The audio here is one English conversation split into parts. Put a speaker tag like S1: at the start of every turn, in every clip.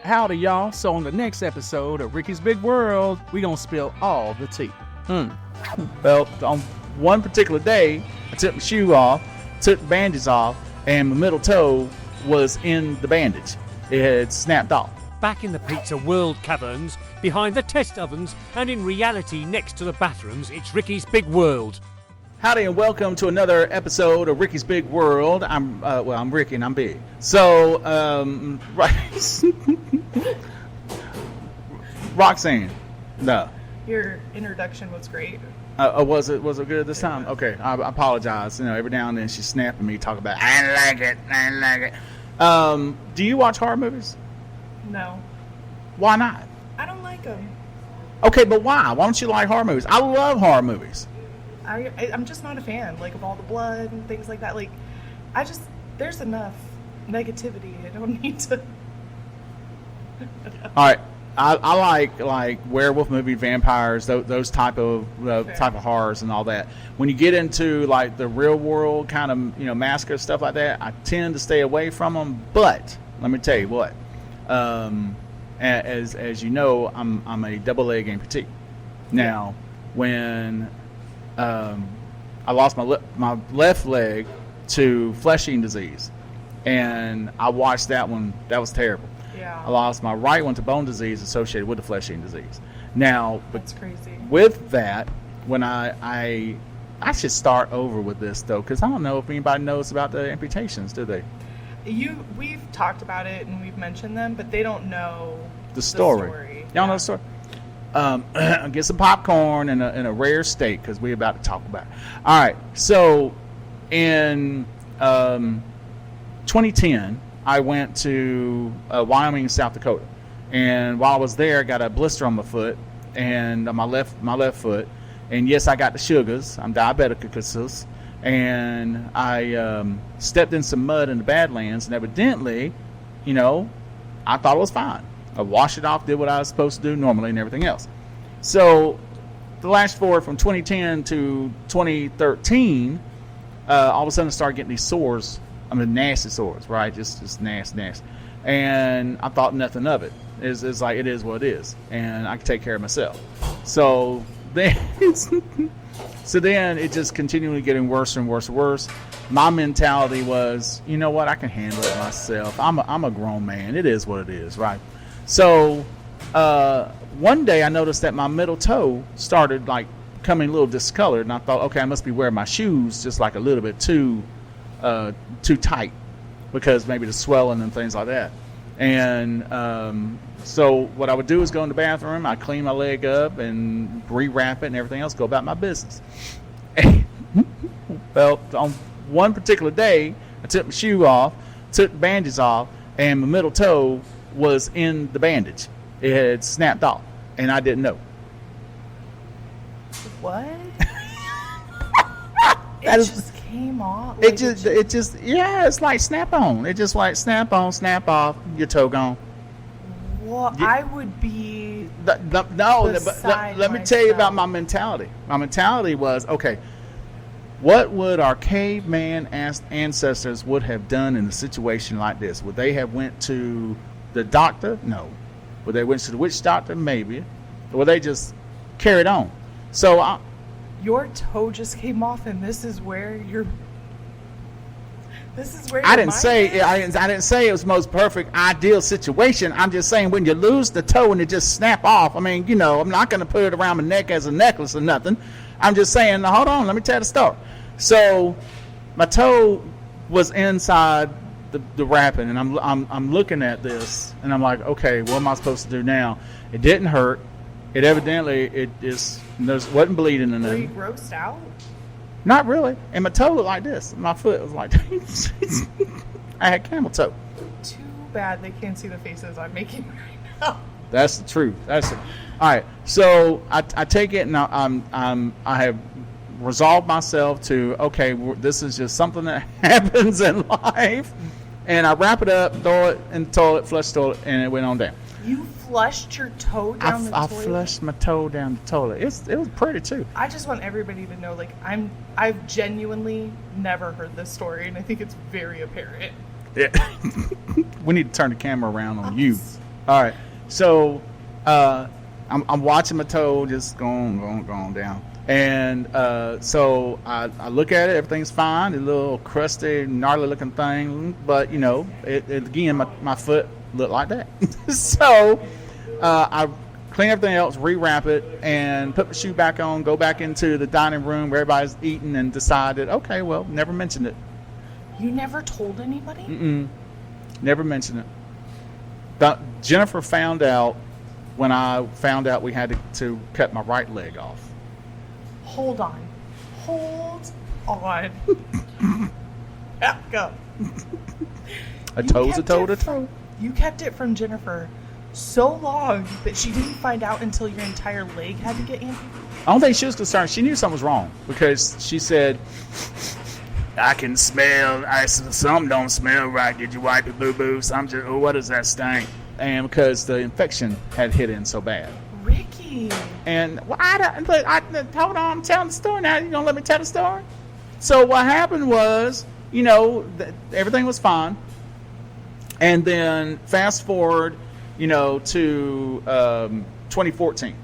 S1: Howdy, y'all. So on the next episode of Ricky's Big World, we gonna spill all the tea. Well, on one particular day, I took my shoe off, took the bandages off, and my middle toe was in the bandage. It had snapped off.
S2: Back in the Pizza World caverns, behind the test ovens, and in reality next to the bathrooms, it's Ricky's Big World.
S1: Howdy and welcome to another episode of Ricky's Big World. I'm Ricky and I'm big. So, right. Roxanne, no.
S3: Your introduction was great.
S1: Was it good this time? Okay, I apologize. You know, every now and then she's snapping me, talking about I ain't like it. Do you watch horror movies?
S3: No.
S1: Why not?
S3: I don't like them.
S1: Okay, but why? Why don't you like horror movies? I love horror movies.
S3: I'm just not a fan, like, of all the blood and things like that. Like, there's enough negativity. I don't need to.
S1: All right, I like werewolf movie, vampires, those type of horrors and all that. When you get into like the real world kind of massacre stuff like that, I tend to stay away from them. But let me tell you what, as you know, I'm a double-leg amputee. Now, when I lost my left leg to flesh-eating disease, and I watched that one. That was terrible.
S3: Yeah.
S1: I lost my right one to bone disease associated with the flesh-eating disease. Now,
S3: that's crazy.
S1: With that, when I should start over with this though, because I don't know if anybody knows about the amputations, do they?
S3: We've talked about it and we've mentioned them, but they don't know
S1: the story. Y'all know the story. Get some popcorn and a rare steak because we're about to talk about it. All right, so in 2010, I went to Wyoming and South Dakota, and while I was there, I got a blister on my foot and on my left foot, and yes, I got the sugars. I'm diabetic, and I stepped in some mud in the Badlands, and evidently, I thought it was fine. I washed it off, did what I was supposed to do normally and everything else. So the last forward from 2010 to 2013, all of a sudden I started getting these sores. I mean, nasty sores, right? Just nasty. And I thought nothing of it. It's like, it is what it is. And I can take care of myself. So then, it just continually getting worse and worse and worse. My mentality was, you know what? I can handle it myself. I'm a grown man. It is what it is, right? So one day I noticed that my middle toe started like becoming a little discolored, and I thought, okay, I must be wearing my shoes just like a little bit too tight because maybe the swelling and things like that. And so what I would do is go in the bathroom, I'd clean my leg up and rewrap it and everything else, go about my business. Well, on one particular day, I took my shoe off, took the bandages off, and my middle toe was in the bandage. It had snapped off, and I didn't know.
S3: What? Just came off. Like
S1: it's like snap on. It just like snap on, snap off, your toe gone.
S3: Well, I would be.
S1: Let me tell you about my mentality. My mentality was, okay, what would our caveman ancestors would have done in a situation like this? Would they have went to the doctor? No. Would they went to the witch doctor? Maybe. Or would they just carried on? So
S3: your toe just came off, and this is where your
S1: I didn't say it was the most perfect ideal situation. I'm just saying when you lose the toe and it just snap off. I mean, I'm not going to put it around my neck as a necklace or nothing. I'm just saying, now, hold on, let me tell the story. So my toe was inside the wrapping, and I'm looking at this, and I'm like, okay, what am I supposed to do now? It didn't hurt. It evidently wasn't bleeding or nothing.
S3: Were you grossed out?
S1: Not really. And my toe looked like this. My foot was like I had camel toe.
S3: Too bad they can't see the faces I'm making right now.
S1: That's the truth. All right. So I take it, and I have resolved myself to, okay, this is just something that happens in life, and I wrap it up, throw it in the toilet, flush the toilet, and it went on down.
S3: You flushed your toe down the toilet?
S1: I flushed my toe down the toilet. It was pretty too.
S3: I just want everybody to know, like, I've genuinely never heard this story, and I think it's very apparent.
S1: Yeah. We need to turn the camera around on you. All right. So I'm watching my toe just going down. And so I look at it. Everything's fine. A little crusty, gnarly looking thing. But, again, my foot looked like that. So I clean everything else, rewrap it, and put my shoe back on, go back into the dining room where everybody's eating, and decided, okay, well, never mentioned it.
S3: You never told anybody?
S1: Mm-mm. Never mentioned it. Jennifer found out when I found out we had to cut my right leg off.
S3: Hold on. Yeah, go.
S1: A toe's a toe to toe.
S3: You kept it from Jennifer so long that she didn't find out until your entire leg had to get amputated?
S1: I don't think she was concerned. She knew something was wrong because she said, I can smell. Something don't smell right. Did you wipe your boo-boo? What is that stank? And because the infection had hit in so bad.
S3: Ricky.
S1: And hold on, I'm telling the story now. You gonna let me tell the story? So what happened was, everything was fine. And then fast forward, to 2014.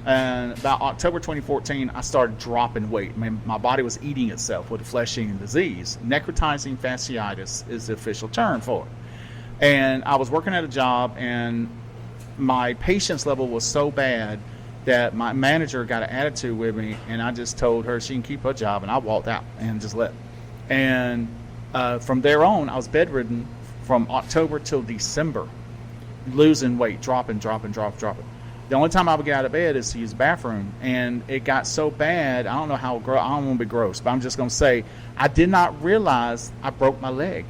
S1: And about October 2014, I started dropping weight. My body was eating itself with a flesh-eating disease. Necrotizing fasciitis is the official term for it. And I was working at a job, and my patience level was so bad that my manager got an attitude with me, and I just told her she can keep her job, and I walked out and just left. And from there on, I was bedridden from October till December, losing weight, dropping. The only time I would get out of bed is to use the bathroom, and it got so bad. I don't know how. I don't want to be gross, but I'm just going to say I did not realize I broke my leg.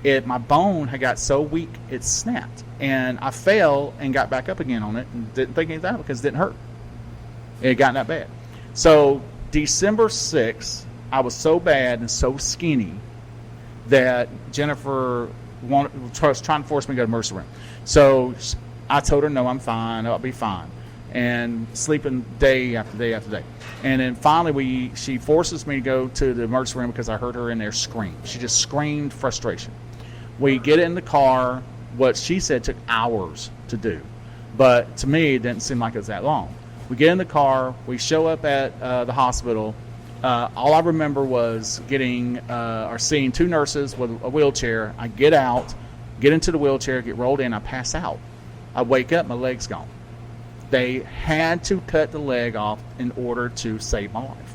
S1: My bone had got so weak it snapped, and I fell and got back up again on it, and didn't think anything of it because it didn't hurt. It had gotten that bad. So December 6th, I was so bad and so skinny that Jennifer was trying to force me to go to the emergency room. So I told her, no, I'm fine. I'll be fine. And sleeping day after day after day. And then finally she forces me to go to the emergency room because I heard her in there scream. She just screamed frustration. We get in the car. What she said took hours to do. But to me, it didn't seem like it was that long. We get in the car. We show up at the hospital. All I remember was seeing two nurses with a wheelchair. I get out, get into the wheelchair, get rolled in. I pass out. I wake up, my leg's gone. They had to cut the leg off in order to save my life.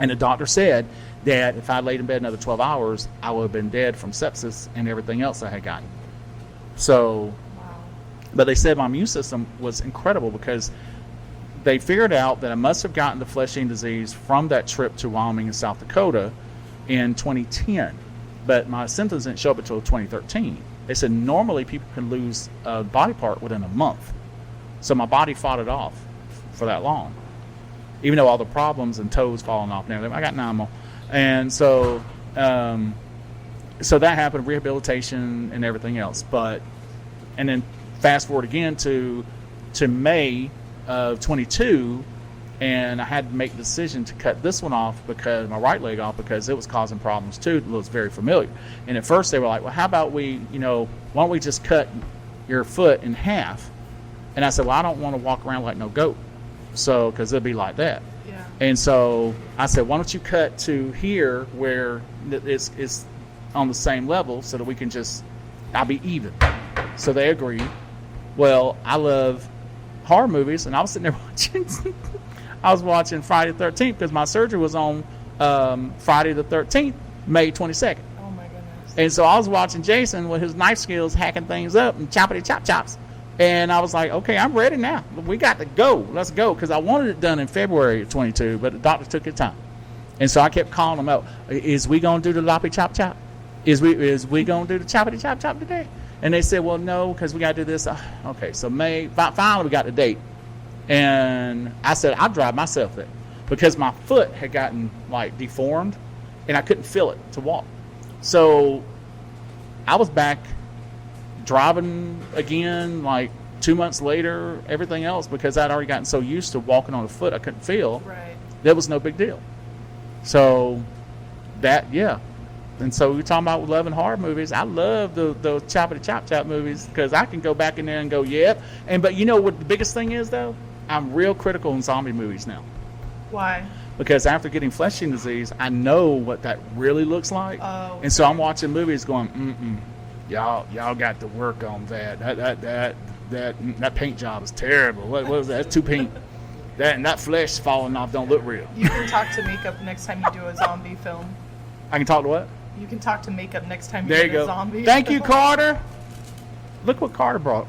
S1: And the doctor said that if I laid in bed another 12 hours, I would have been dead from sepsis and everything else I had gotten. So, wow. But they said my immune system was incredible because they figured out that I must have gotten the flesh-eating disease from that trip to Wyoming and South Dakota in 2010. But my symptoms didn't show up until 2013. They said normally people can lose a body part within a month. So my body fought it off for that long. Even though all the problems and toes falling off and everything, I got 9 more. And so so that happened, rehabilitation and everything else. And then fast forward again to May of 22, and I had to make the decision to cut this one off, because my right leg off, because it was causing problems too. It was very familiar. And at first they were like, well, how about why don't we just cut your foot in half? And I said, well, I don't want to walk around like no goat, so because it'll be like that. Yeah. And so I said, why don't you cut to here where it's on the same level, so that we can I'll be even. So they agreed. Well, I love horror movies, and I was sitting there watching Friday the 13th, because my surgery was on Friday the 13th, May 22nd.
S3: Oh my goodness.
S1: And so I was watching Jason with his knife skills hacking things up and choppity chops. And I was like, okay, I'm ready now. We got to go. Let's go. Because I wanted it done in February of 22, but the doctor took his time. And so I kept calling them out. Is we going to do the loppy chop? Is we going to do the choppity chop today? And they said, well, no, because we got to do this. Okay, so May, finally we got the date. And I said, I'll drive myself there, because my foot had gotten deformed, and I couldn't feel it to walk. So I was back driving again 2 months later, everything else, because I'd already gotten so used to walking on a foot I couldn't feel.
S3: Right.
S1: That was no big deal. So that And so we're talking about loving horror movies. I love those choppity chop movies because I can go back in there and go, yep. But you know what the biggest thing is, though? I'm real critical in zombie movies now.
S3: Why?
S1: Because after getting flesh-eating disease, I know what that really looks like.
S3: Oh.
S1: And so I'm watching movies going, y'all got to work on that. That paint job is terrible. What was that? That's too paint. That flesh falling off don't look real.
S3: You can talk to makeup next time you do a zombie film.
S1: I can talk to what?
S3: You can talk to makeup next time you
S1: There you
S3: do a
S1: go.
S3: zombie
S1: Thank
S3: film.
S1: you, Carter. Look what Carter brought.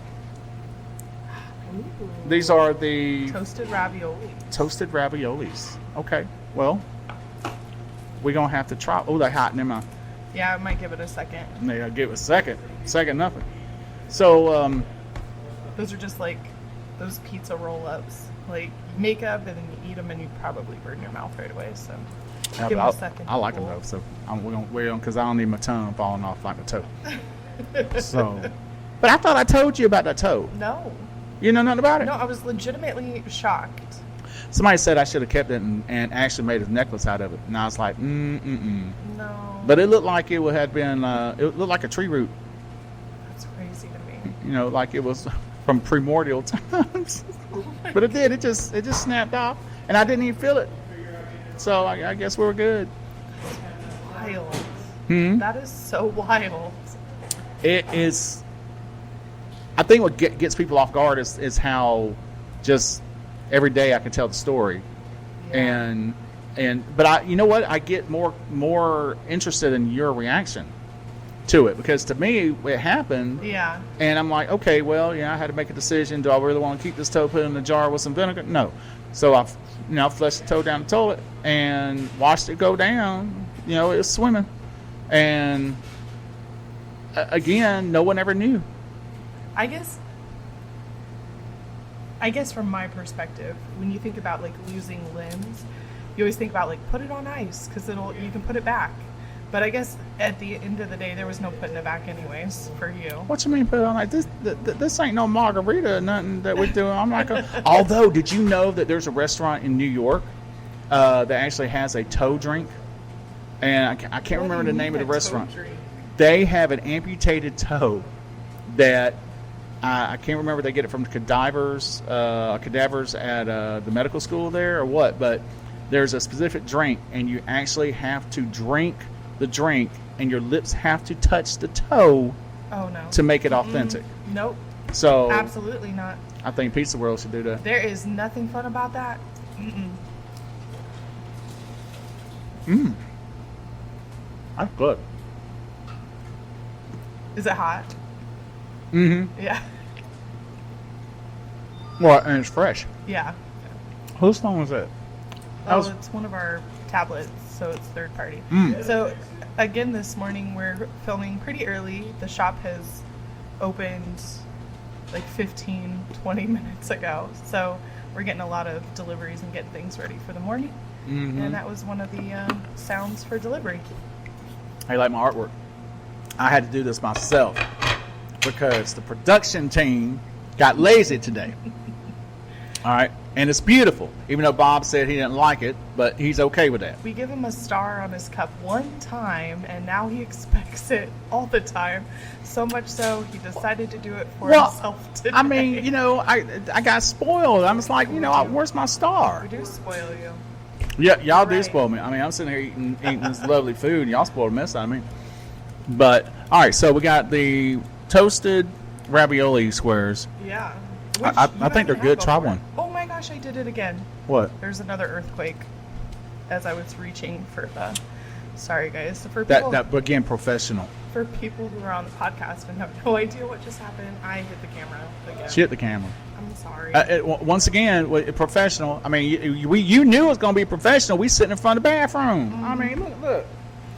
S3: Ooh.
S1: These are the
S3: Toasted ravioli.
S1: toasted raviolis. Okay, well, we're going to have to try. Oh, they're hot. Never mind.
S3: Yeah, I might give it a second.
S1: They gotta give it a second. Second, nothing. So,
S3: Those are just like those pizza roll-ups. Like, you make up and then you eat them and you probably burn your mouth right away. So,
S1: yeah,
S3: give them
S1: I,
S3: a second.
S1: I like them though. So we're gonna because I don't need my tongue falling off like my toe. So, but I thought I told you about that toe.
S3: No.
S1: You know nothing about it?
S3: No, I was legitimately shocked.
S1: Somebody said I should have kept it and actually made a necklace out of it, and I was like, No.
S3: No.
S1: But it looked like it had been. It looked like a tree root.
S3: That's crazy to me.
S1: You know, like it was from primordial times.
S3: Oh my
S1: But it did. It just snapped off, and I didn't even feel it. So I guess we were good.
S3: Wild.
S1: Hmm?
S3: That is so wild.
S1: It is. I think what gets people off guard is how just every day I can tell the story,
S3: Yeah.
S1: but you know what, I get more interested in your reaction to it because to me it happened.
S3: Yeah.
S1: And I'm like, okay, well, I had to make a decision. Do I really want to keep this toe put in a jar with some vinegar? No. So I flushed the toe down the toilet and watched it go down. It was swimming. And again, no one ever knew.
S3: I guess from my perspective, when you think about like losing limbs, you always think about like put it on ice because you can put it back. But I guess at the end of the day, there was no putting it back anyways for you.
S1: What you mean put it on like this ain't no margarita or nothing that we're doing. I'm like, although, did you know that there's a restaurant in New York that actually has a toe drink? And I can't remember the name of the restaurant. They have an amputated toe that I can't remember. They get it from cadavers at the medical school there or what. But there's a specific drink, and you actually have to drink the drink, and your lips have to touch the toe.
S3: Oh no.
S1: To make it authentic.
S3: Nope.
S1: So
S3: Absolutely not.
S1: I think Pizza World should do that.
S3: There is nothing fun about that.
S1: That's good.
S3: Is it hot?
S1: Mm-hmm.
S3: Yeah.
S1: Well, and it's fresh.
S3: Yeah.
S1: Whose phone was that?
S3: It's one of our tablets, so it's third party.
S1: Mm.
S3: So, again, this morning we're filming pretty early. The shop has opened like 15, 20 minutes ago. So, we're getting a lot of deliveries and getting things ready for the morning.
S1: Mm-hmm.
S3: And that was one of the sounds for delivery.
S1: I like my artwork. I had to do this myself because the production team got lazy today. All right. And it's beautiful, even though Bob said he didn't like it, but he's okay with that.
S3: We give him a star on his cup one time, and now he expects it all the time. So much so, he decided to do it for himself today.
S1: I mean, I got spoiled. I was like, where's my star?
S3: We do spoil you.
S1: Yeah, y'all do
S3: Right.
S1: spoil me. I mean, I'm sitting here eating this lovely food, and y'all spoiled the mess out of me. But, all right, so we got the toasted ravioli squares.
S3: Yeah.
S1: I think they're good. Try
S3: before.
S1: one.
S3: Oh my gosh, I did it again.
S1: What?
S3: There's another earthquake as I was reaching for the... Sorry, guys. For people,
S1: That again, professional.
S3: for people who are on the podcast and have no idea what just happened, I hit the camera again.
S1: She hit the camera.
S3: I'm sorry.
S1: Once again, professional. I mean, you knew it was going to be professional. We sitting in front of the bathroom.
S3: Mm-hmm.
S1: I mean, look.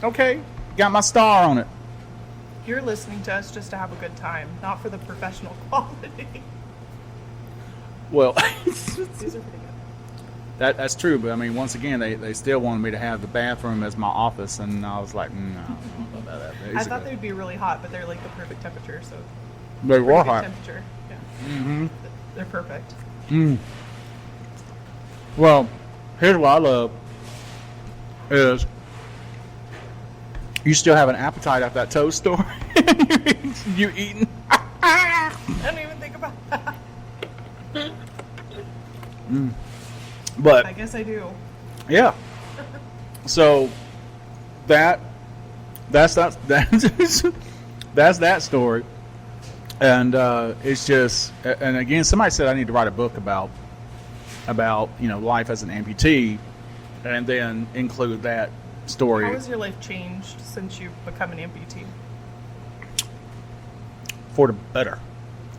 S1: Okay, got my star on it.
S3: You're listening to us just to have a good time, not for the professional quality.
S1: Well,
S3: These are pretty good.
S1: that's true. But I mean, once again, they still wanted me to have the bathroom as my office, and I was like, no.
S3: I thought they'd be really hot, but they're like the perfect temperature. So
S1: They were
S3: pretty good
S1: hot.
S3: temperature. Yeah.
S1: Mm-hmm.
S3: They're perfect.
S1: Well, here's what I love is You still have an appetite after that toast story? You eating?
S3: I don't even think about that.
S1: But
S3: I guess I do.
S1: yeah. So that's that story. And it's just, and again, somebody said I need to write a book about life as an amputee, and then include that story.
S3: How has your life changed since you've become an amputee?
S1: For the better,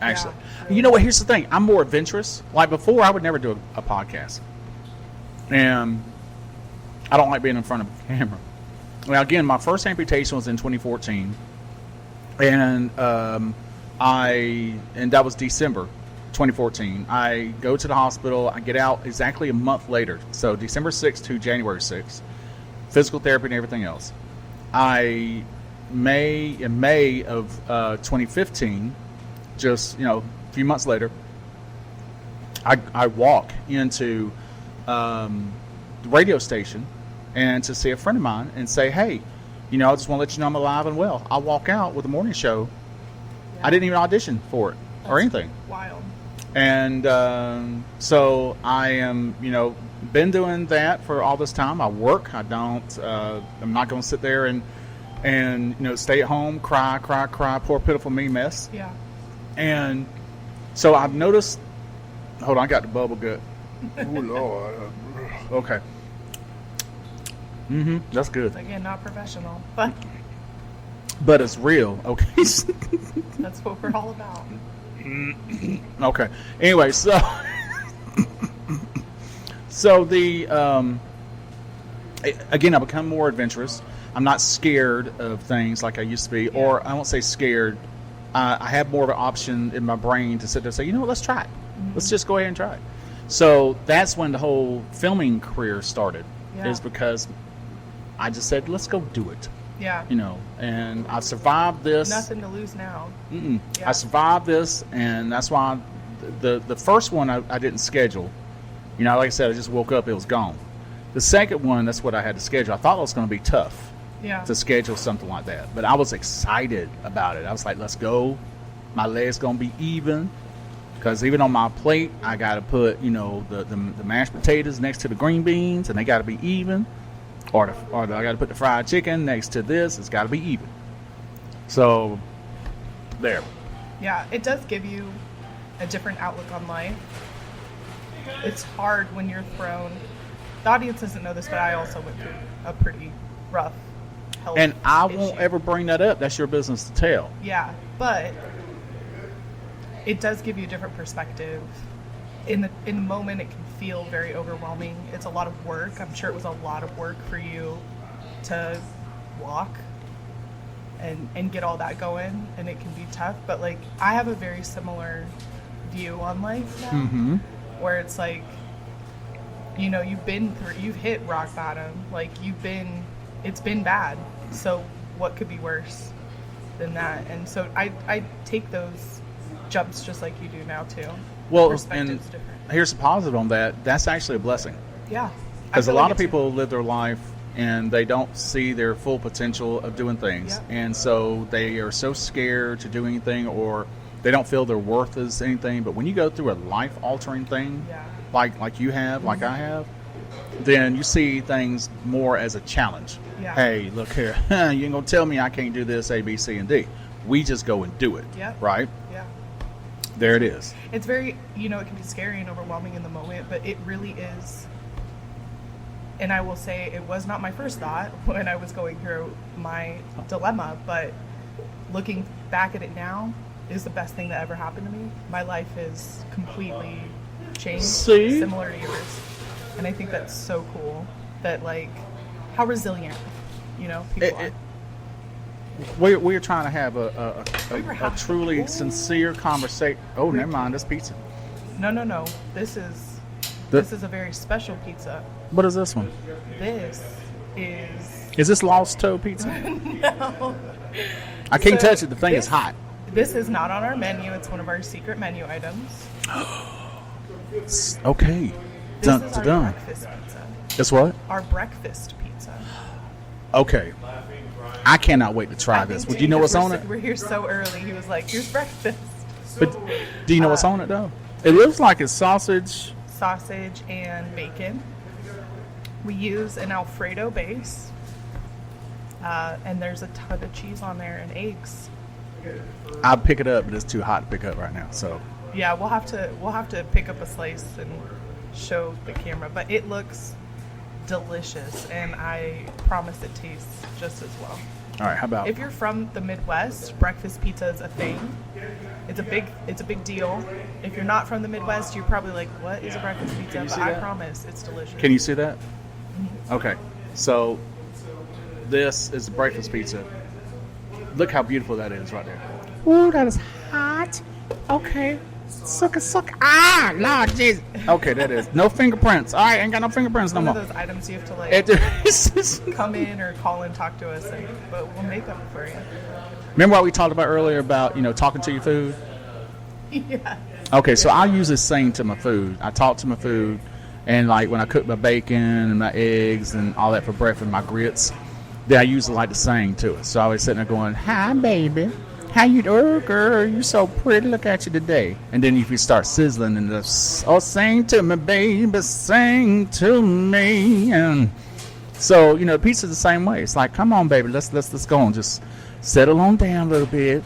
S1: actually.
S3: Yeah,
S1: You know what? Here's the thing. I'm more adventurous. Like before, I would never do a podcast, and I don't like being in front of a camera. Now, again, my first amputation was in 2014, and that was December 2014. I go to the hospital. I get out exactly a month later, so December 6th to January 6th. Physical therapy and everything else. In May of 2015, just a few months later, I walk into the radio station and to see a friend of mine and say, hey, I just want to let you know I'm alive and well. I walk out with a morning show.
S3: Yeah.
S1: I didn't even audition for it or anything.
S3: Wild.
S1: And so I am, been doing that for all this time. I work. I'm not going to sit there and stay at home, cry, poor pitiful me mess.
S3: Yeah.
S1: And so I've noticed. Hold on, I got the bubble gut.
S4: Oh Lord.
S1: Okay. That's good.
S3: Again, not professional, but
S1: But it's real. Okay.
S3: that's what we're all about.
S1: Okay. Anyway, so again, I become more adventurous. I'm not scared of things like I used to be, or I won't say scared. I have more of an option in my brain to sit there and say, let's try it. Let's just go ahead and try it. So that's when the whole filming career started, is because I just said, let's go do it.
S3: Yeah.
S1: And I survived this.
S3: Nothing to lose now.
S1: Yeah.
S3: Yeah.
S1: I survived this, and that's why the first one I didn't schedule. Like I said, I just woke up, it was gone. The second one, that's what I had to schedule. I thought it was going to be tough to schedule something like that, but I was excited about it. I was like, let's go. My leg's going to be even, because even on my plate, I got to put, the mashed potatoes next to the green beans, and they got to be even. Or I got to put the fried chicken next to this. It's got to be even. So, there.
S3: Yeah, it does give you a different outlook on life. It's hard when you're thrown. The audience doesn't know this, but I also went through a pretty rough health
S1: And I won't
S3: issue.
S1: ever bring that up. That's your business to tell.
S3: Yeah, but it does give you a different perspective. In the moment, it can feel very overwhelming. It's a lot of work. I'm sure it was a lot of work for you to walk and get all that going, and it can be tough. But I have a very similar view on life now, where it's like, you've hit rock bottom. It's been bad. So what could be worse than that? And so I take those jumps just like you do now too.
S1: Well,
S3: Perspective's
S1: and
S3: different.
S1: here's the positive on that. That's actually a blessing.
S3: Yeah.
S1: Because a lot of people live their life and they don't see their full potential of doing things.
S3: Yep.
S1: And so they are so scared to do anything, or they don't feel their worth is anything. But when you go through a life-altering thing, like you have, like I have, then you see things more as a challenge.
S3: Yeah.
S1: Hey, look here. You ain't going to tell me I can't do this, A, B, C, and D. We just go and do it.
S3: Yep.
S1: Right?
S3: Yeah.
S1: There it is.
S3: It's very, it can be scary and overwhelming in the moment, but it really is. And I will say it was not my first thought when I was going through my dilemma, but looking back at it now is the best thing that ever happened to me. My life is completely changed,
S1: See?
S3: similar to yours. And I think that's so cool that, how resilient, people are.
S1: We're trying to have a truly sincere conversation. Oh, never mind. That's pizza.
S3: No. This is a very special pizza.
S1: What is this one?
S3: This is...
S1: Is this Lost Toe pizza?
S3: No.
S1: I can't
S3: So
S1: touch it. The thing is hot.
S3: This is not on our menu. It's one of our secret menu items.
S1: Okay.
S3: This
S1: Dun,
S3: is
S1: dun,
S3: our
S1: dun.
S3: breakfast pizza.
S1: It's what?
S3: Our breakfast pizza.
S1: Okay. I cannot wait to try
S3: I
S1: this.
S3: think
S1: Would you know what's on
S3: we're
S1: it?
S3: We're here so early. He was like, "Here's breakfast."
S1: But do you know what's on it though? It looks like it's sausage.
S3: Sausage and bacon. We use an Alfredo base, and there's a ton of cheese on there and eggs.
S1: I'll pick it up, but it's too hot to pick up right now. So
S3: Yeah, we'll have to pick up a slice and show the camera, but it looks delicious, and I promise it tastes just as well.
S1: all right, how about
S3: If you're from the Midwest, breakfast pizza is a thing. It's a big deal. If you're not from the Midwest, you're probably like, "What is a breakfast pizza?"
S1: you
S3: But
S1: see
S3: I
S1: that?
S3: promise it's delicious.
S1: Can you see that? Okay, so this is the breakfast pizza. Look how beautiful that is right there. Ooh, that is hot. Okay, suck. Ah, Lord Jesus. Okay, that is no fingerprints. All right, ain't got no fingerprints no
S3: One of
S1: more.
S3: those items you have to like
S1: It's just-
S3: come in or call and talk to us, but we'll make them for you.
S1: Remember what we talked about earlier about talking to your food?
S3: Yeah.
S1: Okay, so I usually sing to my food. I talk to my food, and like when I cook my bacon and my eggs and all that for breakfast, my grits, then I usually like to sing to it. So I was sitting there going, "Hi, baby. How you doing, girl? You so pretty. Look at you today." And then if you start sizzling and just, "Oh, sing to me, baby, sing to me." And so pizza's the same way. It's like, "Come on, baby, let's go and just settle on down a little bit,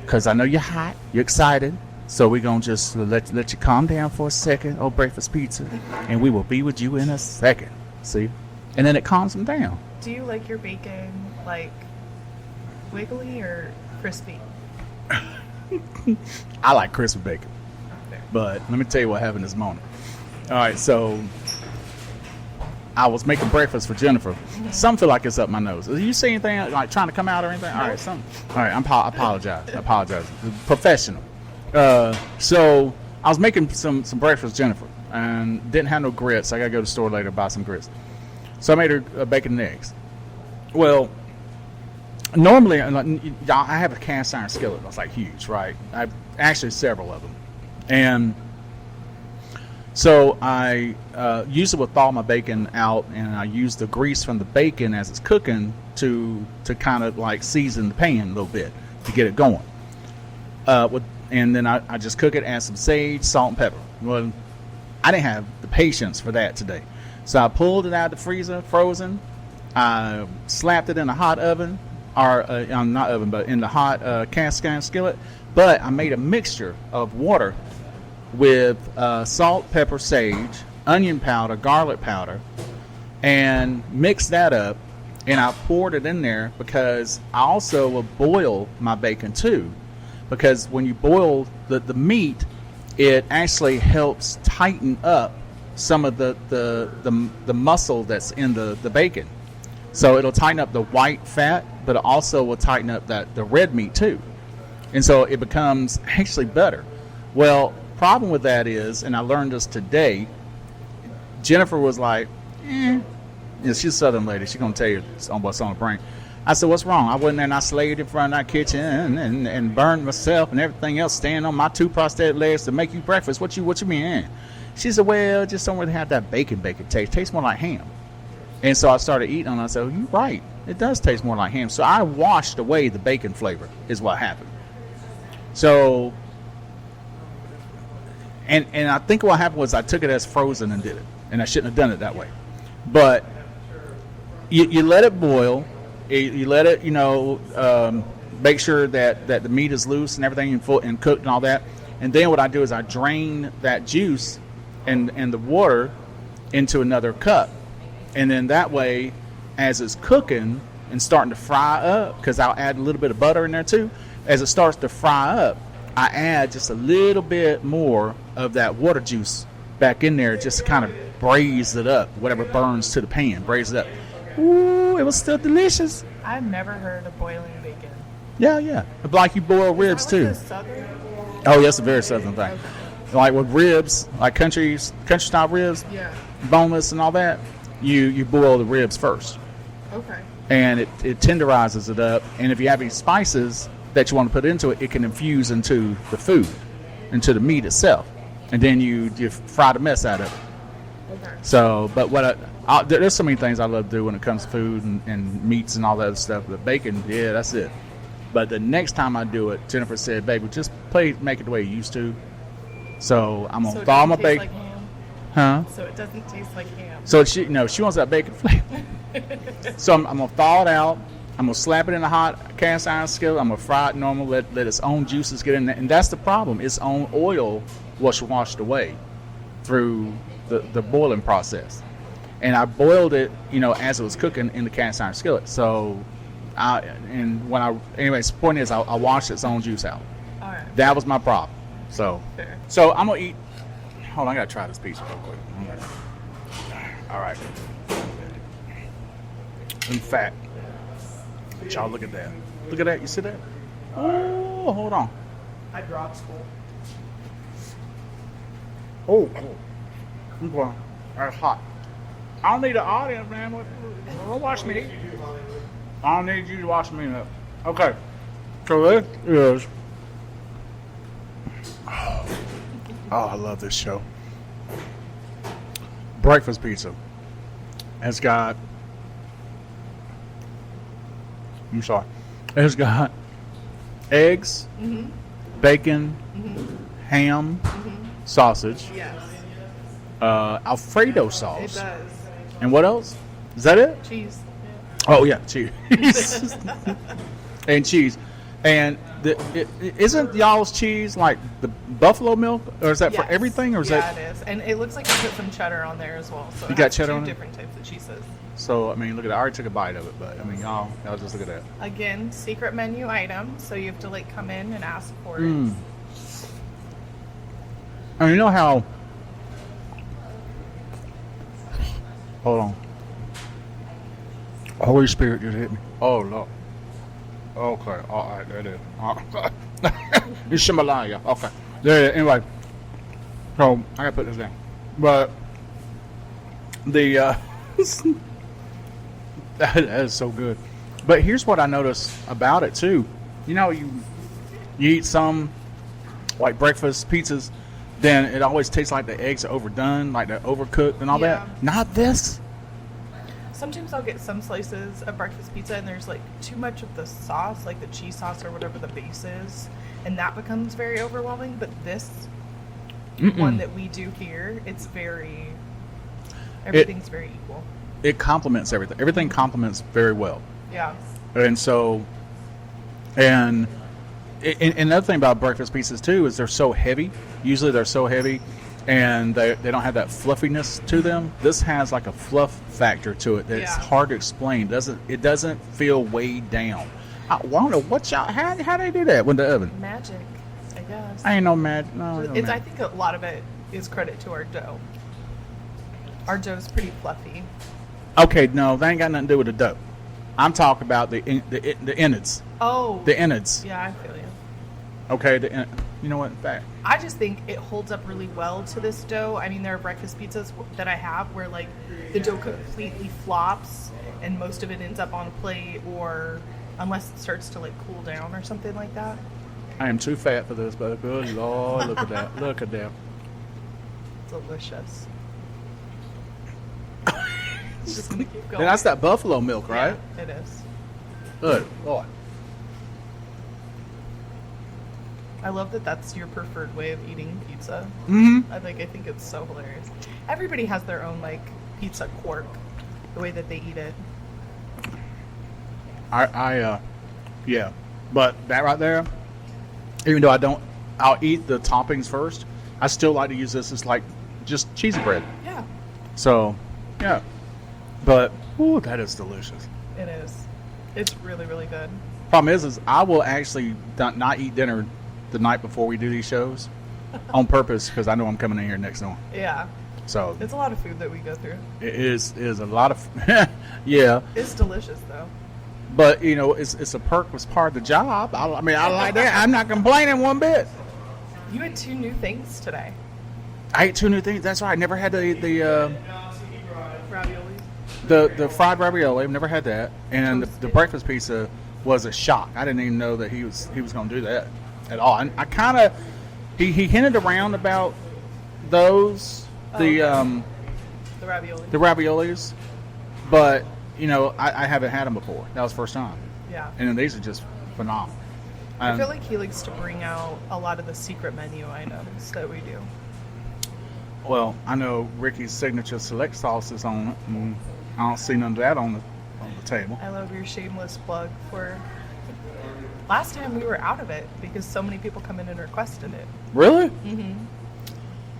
S1: because I know you're hot, you're excited. So we're going to just let you calm down for a second, oh breakfast pizza, and we will be with you in a second." See? And then it calms them down.
S3: Do you like your bacon like wiggly or crispy?
S1: I like crispy bacon. But let me tell you what happened this morning. All right, so I was making breakfast for Jennifer. Some feel like it's up my nose. Do you see anything like trying to come out or anything? All right, all right, I apologize. Professional. So I was making some breakfast for Jennifer and didn't have no grits. I got to go to the store later to buy some grits. So I made her bacon and eggs. Well, normally I have a cast iron skillet that's like huge, right? I actually several of them, and so I usually will thaw my bacon out, and I use the grease from the bacon as it's cooking to kind of like season the pan a little bit to get it going. And then I just cook it, add some sage, salt, and pepper. Well, I didn't have the patience for that today, so I pulled it out of the freezer, frozen. I slapped it in a hot oven, or not oven, but in the hot cast iron skillet. But I made a mixture of water with salt, pepper, sage, onion powder, garlic powder, and mixed that up. And I poured it in there because I also will boil my bacon too. Because when you boil the meat, it actually helps tighten up some of the muscle that's in the bacon. So it'll tighten up the white fat, but it also will tighten up the red meat too. And so it becomes actually better. Well, problem with that is, and I learned this today, Jennifer was like, she's a Southern lady. She's going to tell you what's on her brain. I said, "What's wrong? I went there and I slayed in front of that kitchen and burned myself and everything else, standing on my 2 prosthetic legs to make you breakfast. What you mean?" She said, "Well, just don't really have that bacon taste. Tastes more like ham." And so I started eating on it. I said, "You're right. It does taste more like ham." So I washed away the bacon flavor is what happened. So, and I think what happened was I took it as frozen and did it. And I shouldn't have done it that way. But you let it boil. You let it, make sure that the meat is loose and everything and cooked and all that. And then what I do is I drain that juice and the water into another cup. And then that way, as it's cooking and starting to fry up, because I'll add a little bit of butter in there too, as it starts to fry up, I add just a little bit more of that water juice back in there just to kind of braise it up, whatever burns to the pan, braise it up. Ooh, it was still delicious.
S3: I've never heard of boiling bacon.
S1: Yeah. Like you boil ribs too.
S3: Is that like a Southern?
S1: Oh, that's a very Southern thing. Like with ribs, like country style ribs,
S3: Yeah.
S1: boneless and all that, you boil the ribs first.
S3: Okay.
S1: And it tenderizes it up. And if you have any spices that you want to put into it, it can infuse into the food, into the meat itself. And then you fry the mess out of it.
S3: Okay.
S1: So, but there's so many things I love to do when it comes to food and meats and all that other stuff. But bacon, yeah, that's it. But the next time I do it, Jennifer said, "Baby, just make it the way you used to." So I'm gonna thaw my bacon.
S3: Like ham?
S1: Huh?
S3: So it doesn't taste like ham.
S1: So she wants that bacon flavor. So I'm gonna thaw it out. I'm gonna slap it in a hot cast iron skillet. I'm gonna fry it normal. Let its own juices get in there, and that's the problem. Its own oil was washed away through the boiling process. And I boiled it, as it was cooking in the cast iron skillet. So, anyways, the point is, I washed its own juice out.
S3: All right.
S1: That was my problem. So,
S3: Fair.
S1: so I'm gonna eat. Hold on, I gotta try this pizza real quick. All right. In fact, y'all look at that. Look at that. You see that? Oh, hold on.
S3: I dropped school.
S1: Oh, that's hot. I don't need an audience, man. Don't watch me. I don't need you to watch me up. Okay. So this is. Oh, I love this show. Breakfast pizza. It's got. I'm sorry. It's got eggs, bacon, ham, sausage,
S3: Yes.
S1: Alfredo
S3: It
S1: sauce.
S3: does.
S1: And what else? Is that it?
S3: Cheese.
S1: Oh yeah, cheese. And cheese. And isn't y'all's cheese like the buffalo milk, or is that for
S3: Yes.
S1: everything, or is that?
S3: Yeah, it is. And it looks like you put some cheddar on there as well. So
S1: You
S3: it
S1: got
S3: has
S1: cheddar
S3: two
S1: on it?
S3: different types of cheeses.
S1: So I mean, look at that. I already took a bite of it, but I mean, y'all just look at that.
S3: Again, secret menu item, so you have to come in and ask for it.
S1: And you know how? Hold on. Holy Spirit just hit me. Oh Lord. Okay. All right. There it is. It's Shimalaya. Okay. There it is. Anyway. So I gotta put this down. But the that is so good. But here's what I noticed about it too. You eat some like breakfast pizzas, then it always tastes like the eggs are overdone, like they're overcooked and all
S3: Yeah.
S1: that. Not this.
S3: Sometimes I'll get some slices of breakfast pizza and there's too much of the sauce, like the cheese sauce or whatever the base is, and that becomes very overwhelming. But this one that we do here, it's everything's very equal.
S1: It complements everything. Everything complements very well.
S3: Yeah.
S1: And so, and another thing about breakfast pizzas too is they're so heavy. Usually they're so heavy, and they don't have that fluffiness to them. This has like a fluff factor to it that's hard to explain. It doesn't feel weighed down. I wonder how they do that with the oven.
S3: Magic, I guess.
S1: I ain't no magic. No,
S3: I think a lot of it is credit to our dough. Our dough's pretty fluffy.
S1: Okay, no, that ain't got nothing to do with the dough. I'm talking about the innards.
S3: Oh.
S1: The innards.
S3: Yeah, I feel you.
S1: Okay, you know what? In fact,
S3: I just think it holds up really well to this dough. I mean, there are breakfast pizzas that I have where the dough completely flops and most of it ends up on a plate, or unless it starts to cool down or something like that.
S1: I am too fat for this, but good Lord, look at that. Look at that.
S3: Delicious. Just gonna keep going.
S1: And that's that buffalo milk, right?
S3: Yeah, it is.
S1: Good Lord.
S3: I love that that's your preferred way of eating pizza.
S1: Mm-hmm.
S3: I think it's so hilarious. Everybody has their own pizza quirk, the way that they eat it.
S1: Yeah. But that right there, even though I'll eat the toppings first, I still like to use this as just cheesy bread.
S3: Yeah.
S1: So, yeah. But, ooh, that is delicious.
S3: It is. It's really, really good.
S1: Problem is I will actually not eat dinner the night before we do these shows on purpose because I know I'm coming in here next door.
S3: Yeah.
S1: So
S3: it's a lot of food that we go through.
S1: It is a lot of yeah.
S3: It's delicious though.
S1: But it's a perk, was part of the job. I like that. I'm not complaining one bit.
S3: You had 2 new things today.
S1: I ate 2 new things. That's right. I never had the
S3: Raviolis.
S1: The fried ravioli. I've never had that. And the breakfast pizza was a shock. I didn't even know that he was going to do that at all. And I kind of he hinted around about those.
S3: The ravioli.
S1: The raviolis, but you know, I haven't had them before. That was the first time.
S3: Yeah.
S1: And then these are just phenomenal.
S3: I feel like he likes to bring out a lot of the secret menu items that we do.
S1: Well, I know Ricky's signature select sauce is on it, and I don't see none of that on the table.
S3: I love your shameless plug for. Last time we were out of it because so many people come in and requested it.
S1: Really?
S3: Mm-hmm.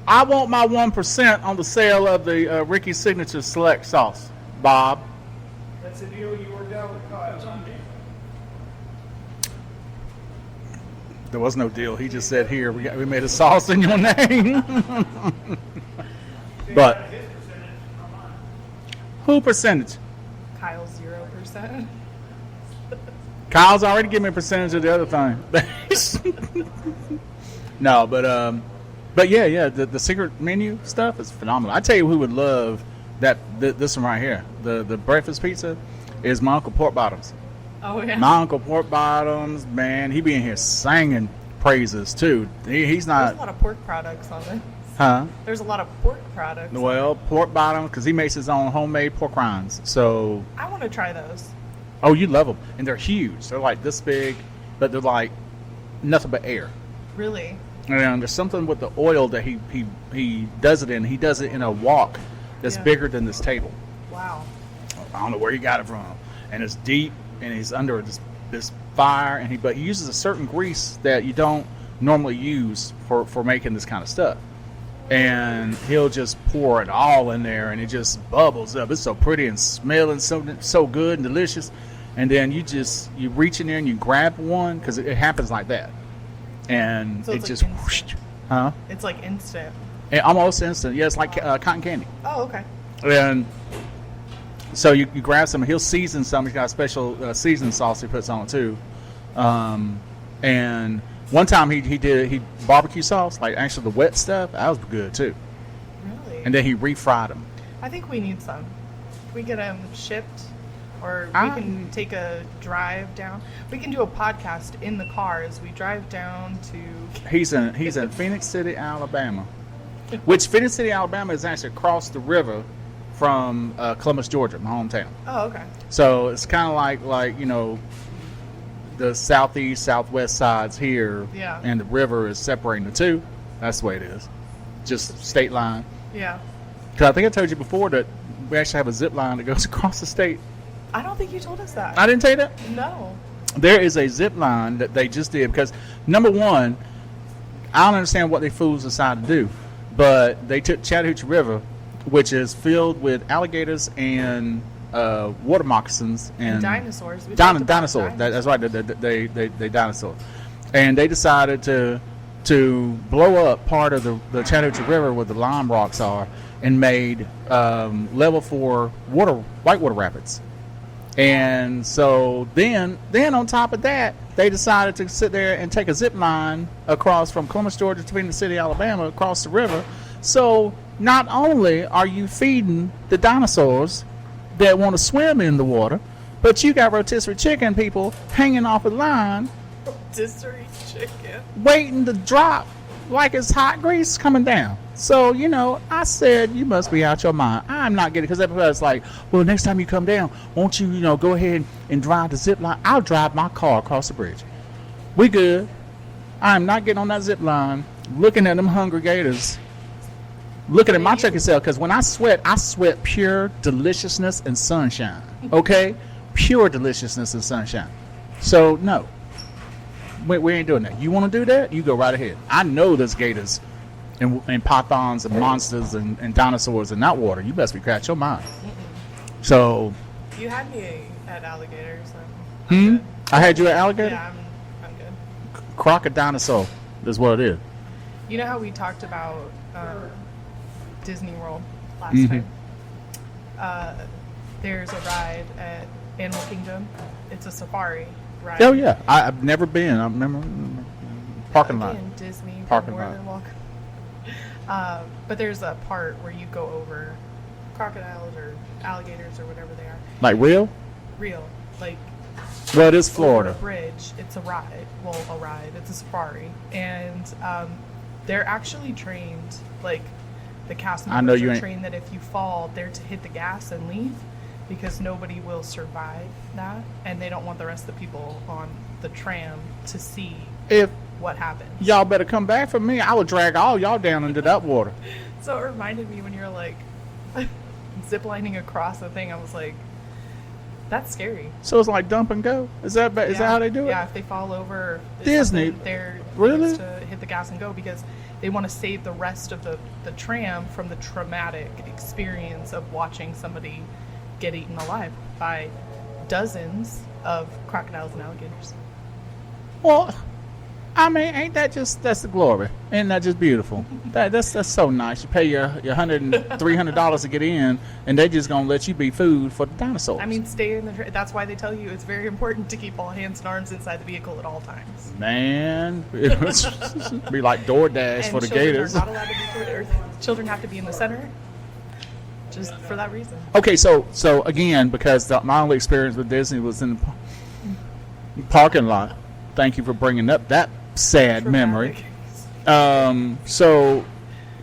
S1: I want my 1% on the sale of the Ricky's signature select sauce, Bob.
S4: That's a deal you worked out with Kyle.
S1: There was no deal. He just said, "Here, we made a sauce in your name." But who percentage?
S3: Kyle's 0%.
S1: Kyle's already given me a percentage of the other thing. No, but yeah, the secret menu stuff is phenomenal. I tell you, who would love this one right here, the breakfast pizza, is my Uncle Pork Bottoms.
S3: Oh yeah.
S1: My Uncle Pork Bottoms, man, he be in here singing praises too. He's not.
S3: There's a lot of pork products on it.
S1: Huh?
S3: There's a lot of pork products.
S1: Well, Pork Bottoms, because he makes his own homemade pork rinds. So.
S3: I want to try those.
S1: Oh, you love them, and they're huge. They're like this big, but they're like nothing but air.
S3: Really?
S1: And there's something with the oil that he does it in. He does it in a wok that's bigger than this table.
S3: Wow.
S1: I don't know where he got it from, and it's deep, and he's under this fire, but he uses a certain grease that you don't normally use for making this kind of stuff. And he'll just pour it all in there, and it just bubbles up. It's so pretty and smelling so good and delicious. And then you reach in there and you grab one, because it happens like that, and
S3: so
S1: it
S3: it's
S1: just
S3: like
S1: whoosh,
S3: instant.
S1: huh?
S3: It's like instant.
S1: Almost instant. Yeah, it's like cotton candy.
S3: Oh, okay.
S1: And so you grab some. He'll season some. He's got a special seasoning sauce he puts on it too. And one time he barbecue sauce, like actually the wet stuff. That was good too.
S3: Really?
S1: And then he refried them.
S3: I think we need some. We get them shipped, or we can take a drive down. We can do a podcast in the car as we drive down to.
S1: He's in Phoenix City, Alabama, which Phoenix City, Alabama is actually across the river from Columbus, Georgia, my hometown.
S3: Oh, okay.
S1: So it's kind of like you know, the southeast, southwest sides here,
S3: Yeah.
S1: and the river is separating the two. That's the way it is. Just state line.
S3: Yeah.
S1: Because I think I told you before that we actually have a zip line that goes across the state.
S3: I don't think you told us that.
S1: I didn't tell you that?
S3: No.
S1: There is a zip line that they just did because, number one, I don't understand what they fools decided to do, but they took Chattahoochee River, which is filled with alligators and water moccasins and
S3: dinosaurs. We talked about
S1: dinosaurs. That's right. They dinosaurs, and they decided to blow up part of the Chattahoochee River where the lime rocks are, and made level 4 whitewater rapids. And so then on top of that, they decided to sit there and take a zip line across from Columbus, Georgia to Phoenix City, Alabama, across the river. So not only are you feeding the dinosaurs that want to swim in the water, but you got rotisserie chicken people hanging off a line,
S3: Rotisserie chicken.
S1: waiting to drop like it's hot grease coming down. So, you know, I said, you must be out your mind. I'm not getting it, because everybody's like, well, next time you come down, won't you, go ahead and drive the zip line? I'll drive my car across the bridge. We good. I'm not getting on that zip line, looking at them hungry gators, looking at my chicken cell, because when I sweat pure deliciousness and sunshine. Okay? Pure deliciousness and sunshine. So, no. We ain't doing that. You want to do that? You go right ahead. I know there's gators and pythons and monsters and dinosaurs in that water. You best be catch your mind. So.
S3: You had me at alligators.
S1: I had you at alligator?
S3: Yeah, I'm good.
S1: Crocodinosaur is what it is.
S3: You know how we talked about Disney World last
S1: Mm-hmm.
S3: time? There's a ride at Animal Kingdom. It's a safari ride.
S1: Oh, yeah. I've never been. I remember parking lot.
S3: Again, Disney.
S1: Parking
S3: more
S1: lot.
S3: than welcome. But there's a part where you go over crocodiles or alligators or whatever they are.
S1: Like real?
S3: Real. Like,
S1: Well, it is
S3: over
S1: Florida.
S3: a bridge. It's a ride. Well, a ride. It's a safari. And they're actually trained. Like, the cast
S1: I know
S3: members
S1: you
S3: are
S1: ain't-
S3: trained that if you fall, they're to hit the gas and leave because nobody will survive that, and they don't want the rest of the people on the tram to see
S1: If
S3: what happens.
S1: y'all better come back for me, I will drag all y'all down into that water.
S3: So it reminded me when you're like ziplining across the thing. I was like, that's scary.
S1: So it's like dump and go. Is that is that how they do it?
S3: Yeah, if they fall over, or
S1: Disney?
S3: something, they're
S1: Really?
S3: used to hit the gas and go because they want to save the rest of the tram from the traumatic experience of watching somebody get eaten alive by dozens of crocodiles and alligators.
S1: Well, I mean, ain't that that's the glory? Ain't that just beautiful? That's so nice. You pay your $100 and $300 to get in, and they just gonna let you be food for the dinosaurs.
S3: I mean, stay in the. That's why they tell you it's very important to keep all hands and arms inside the vehicle at all times.
S1: man, it would be like DoorDash for the
S3: children
S1: gators.
S3: are not allowed to be or children have to be in the center, just for that reason.
S1: Okay, so again, because my only experience with Disney was in the parking lot. Thank you for bringing up that sad memory. So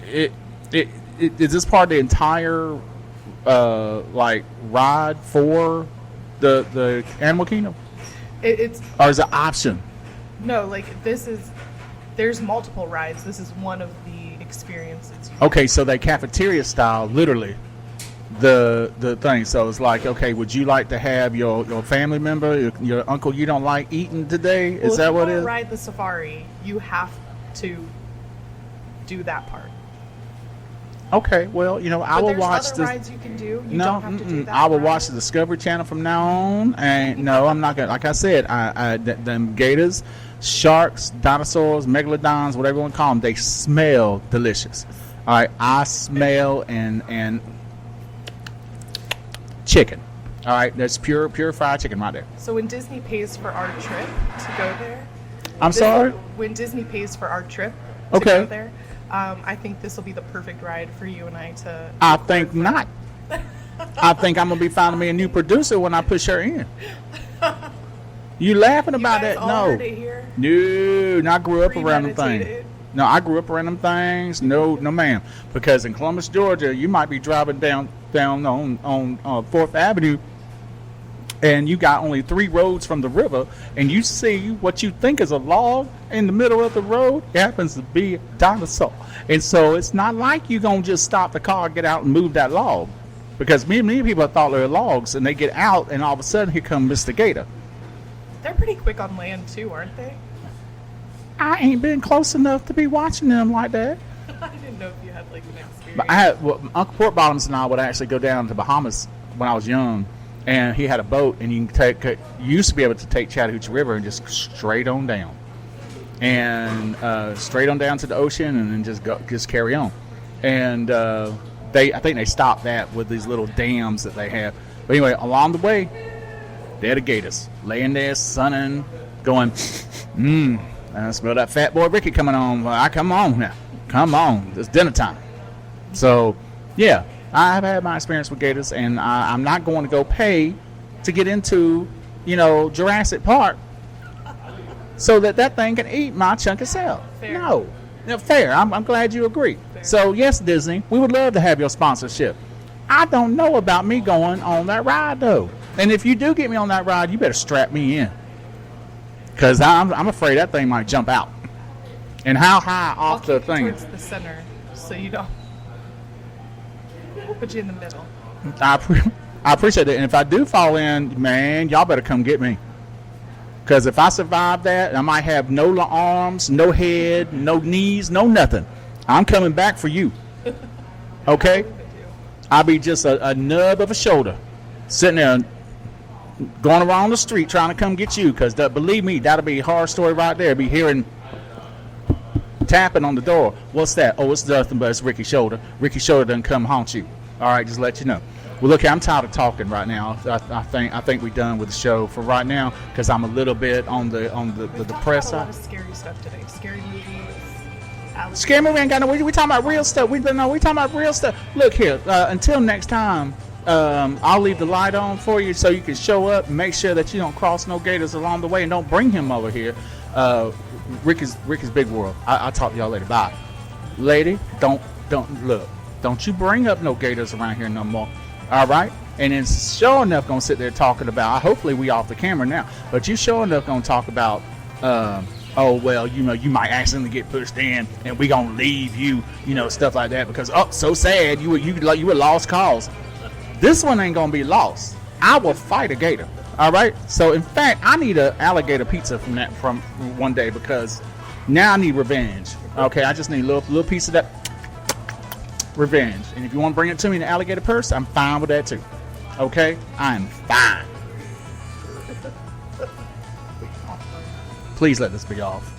S1: it is this part of the entire like ride for the Animal Kingdom,
S3: It's
S1: or is it option?
S3: no, like there's multiple rides. This is one of the experiences.
S1: Okay, so they cafeteria style, literally. The thing. So it's like, okay, would you like to have your family member, your uncle you don't like eating today? Is that what it
S3: If you
S1: is?
S3: ride the safari, you have to do that part.
S1: Okay, well, I
S3: But
S1: will
S3: there's
S1: watch
S3: other
S1: this.
S3: rides you can do. You
S1: No,
S3: don't have to do that.
S1: I will
S3: ride.
S1: watch the Discovery Channel from now on. And no, I'm not gonna. Like I said, them gators, sharks, dinosaurs, megalodons, whatever you want to call them, they smell delicious. All right, I smell and chicken. All right, that's pure fried chicken right there.
S3: So when Disney pays for our trip to go there,
S1: I'm sorry.
S3: When Disney pays for our trip to
S1: Okay.
S3: go there, I think this will be the perfect ride for you and I to.
S1: I think not. I think I'm gonna be finding me a new producer when I push her in. You laughing
S3: You
S1: about
S3: guys
S1: that?
S3: all
S1: No.
S3: heard it here.
S1: No, I grew up around them things.
S3: Premeditated.
S1: No, I grew up around them things. No, ma'am. Because in Columbus, Georgia, you might be driving down on 4th Avenue, and you got only 3 roads from the river, and you see what you think is a log in the middle of the road. It happens to be a dinosaur, and so it's not like you gonna just stop the car, get out, and move that log, because many people thought they were logs, and they get out, and all of a sudden here comes Mr. Gator.
S3: They're pretty quick on land too, aren't they?
S1: I ain't been close enough to be watching them like that.
S3: I didn't know if you had like an experience.
S1: But I had Uncle Port Bottoms and I would actually go down to Bahamas when I was young, and he had a boat, and you can you used to be able to take Chattahoochee River and just straight on down, and straight on down to the ocean, and then just carry on. And I think they stopped that with these little dams that they have. But anyway, along the way, they're the gators laying there, sunning, going, I smell that fat boy Ricky coming on. Well, come on now. Come on. It's dinner time. So, yeah, I've had my experience with gators, and I'm not going to go pay to get into, Jurassic Park so that thing can eat my chunk of cell.
S3: Fair.
S1: No. Fair. I'm glad you agree.
S3: Fair.
S1: So, yes, Disney, we would love to have your sponsorship. I don't know about me going on that ride, though. And if you do get me on that ride, you better strap me in. Because I'm afraid that thing might jump out. And how high
S3: I'll
S1: off the
S3: keep you
S1: thing?
S3: towards the center, so you don't. We'll put you in the middle.
S1: I appreciate it. And if I do fall in, man, y'all better come get me. Because if I survive that, I might have no arms, no head, no knees, no nothing. I'm coming back for you. Okay? I'll be just a nub of a shoulder sitting there going around the street trying to come get you. Because believe me, that'll be a horror story right there. Be hearing tapping on the door. What's that? Oh, it's nothing but it's Ricky Shoulder. Ricky Shoulder doesn't come haunt you. All right, just let you know. Well, look, I'm tired of talking right now. I think we're done with the show for right now because I'm a little bit on the
S3: We've
S1: depressed
S3: talked about a lot
S1: side.
S3: of scary stuff today. Scary movies. alligators.
S1: Scary movie ain't got no. We talking about real stuff. We talking about real stuff. Look here. Until next time, I'll leave the light on for you so you can show up and make sure that you don't cross no gators along the way and don't bring him over here. Ricky's Big World. I'll talk to y'all later. Bye. Lady, don't look. Don't you bring up no gators around here no more. All right? And then sure enough gonna sit there talking about, hopefully we off the camera now, but you sure enough gonna talk about, oh, well, you know, you might accidentally get pushed in and we gonna leave you, you know, stuff like that because, oh, so sad, you were lost cause. This one ain't gonna be lost. I will fight a gator. All right? So, in fact, I need an alligator pizza from one day because now I need revenge. Okay? I just need a little piece of that revenge. And if you want to bring it to me in an alligator purse, I'm fine with that too. Okay? I'm fine. Please let this be off.